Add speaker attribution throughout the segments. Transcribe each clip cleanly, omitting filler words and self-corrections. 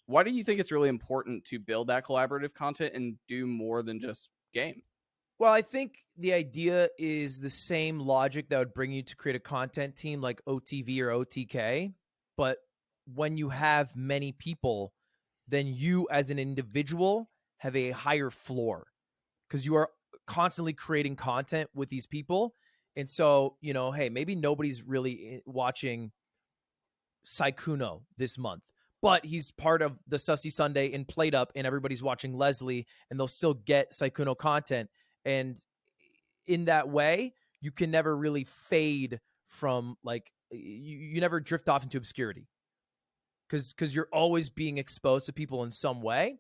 Speaker 1: Why do you think it's really important to build that collaborative content and do more than just game?
Speaker 2: Well, I think the idea is the same logic that would bring you to create a content team like OTV or OTK. But when you have many people, then you as an individual have a higher floor because you are constantly creating content with these people. And so, hey, maybe nobody's really watching Saikuno this month, but he's part of the Sussy Sunday in Played Up, and everybody's watching Leslie, and they'll still get Saikuno content. And in that way, you can never really fade from you never drift off into obscurity because you're always being exposed to people in some way,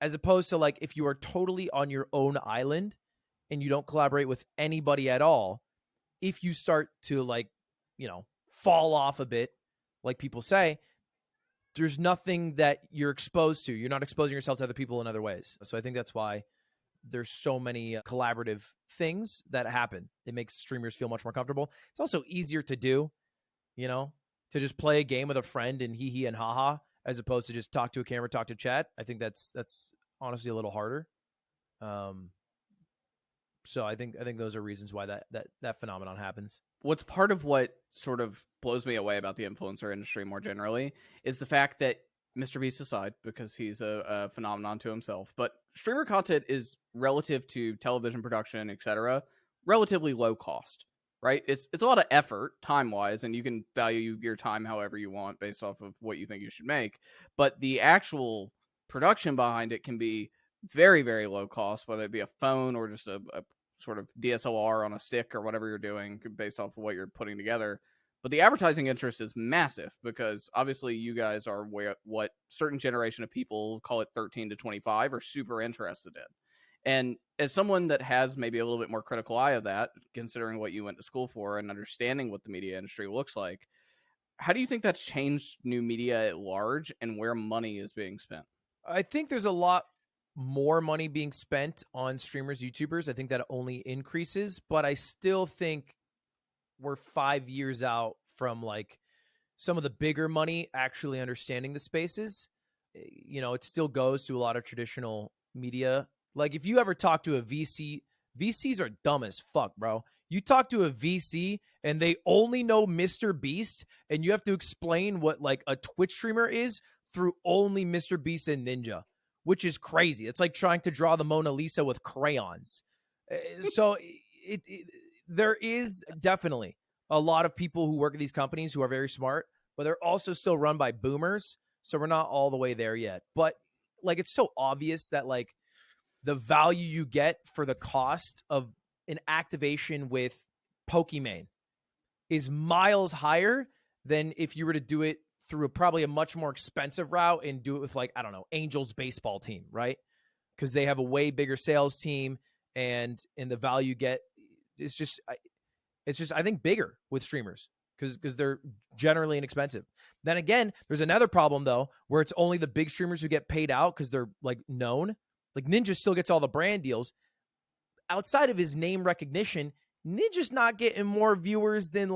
Speaker 2: as opposed to if you are totally on your own island and you don't collaborate with anybody at all. If you start to fall off a bit, like people say, there's nothing that you're exposed to. You're not exposing yourself to other people in other ways. So I think that's why there's so many collaborative things that happen. It makes streamers feel much more comfortable. It's also easier to do, to just play a game with a friend and hee and haha, as opposed to just talk to a camera, talk to chat. I think that's honestly a little harder. So I think those are reasons why that phenomenon happens.
Speaker 1: What's part of what sort of blows me away about the influencer industry more generally is the fact that, Mr. Beast aside, because he's a phenomenon to himself, but streamer content is, relative to television production, etc., relatively low cost, right? It's a lot of effort time-wise, and you can value your time however you want based off of what you think you should make, but the actual production behind it can be very, very low cost, whether it be a phone or just a sort of DSLR on a stick or whatever you're doing based off of what you're putting together. But the advertising interest is massive because obviously you guys are what certain generation of people, call it 13 to 25, are super interested in. And as someone that has maybe a little bit more critical eye of that, considering what you went to school for and understanding what the media industry looks like, how do you think that's changed new media at large and where money is being spent?
Speaker 2: I think there's a lot more money being spent on streamers, YouTubers. I think that only increases, but I still think we're 5 years out from some of the bigger money actually understanding the spaces. It still goes to a lot of traditional media. If you ever talk to a VC, VCs are dumb as fuck, bro. You talk to a VC and they only know Mr. Beast, and you have to explain what a Twitch streamer is through only Mr. Beast and Ninja, which is crazy. It's like trying to draw the Mona Lisa with crayons. So there is definitely a lot of people who work at these companies who are very smart, but they're also still run by boomers. So we're not all the way there yet. But it's so obvious that the value you get for the cost of an activation with Pokimane is miles higher than if you were to do it through probably a much more expensive route and do it with Angels baseball team, right? Because they have a way bigger sales team and the value you get is just I think bigger with streamers because they're generally inexpensive. Then again, there's another problem though where it's only the big streamers who get paid out because they're known. Ninja still gets all the brand deals. Outside of his name recognition, Ninja's not getting more viewers than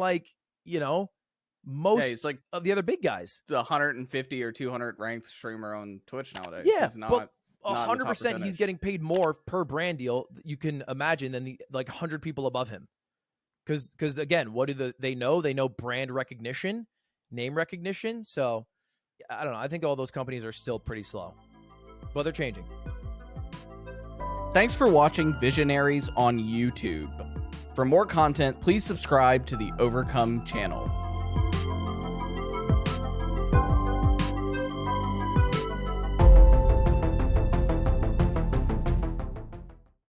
Speaker 2: most of the other big guys.
Speaker 1: The 150 or 200 ranked streamer on Twitch nowadays.
Speaker 2: Yeah,
Speaker 1: he's not
Speaker 2: 100% he's getting paid more per brand deal, you can imagine, than the 100 people above him. Because again, what do they know? They know brand recognition, name recognition. So I don't know. I think all those companies are still pretty slow, but they're changing.
Speaker 1: Thanks for watching Visionaries on YouTube. For more content, please subscribe to the Overcome channel.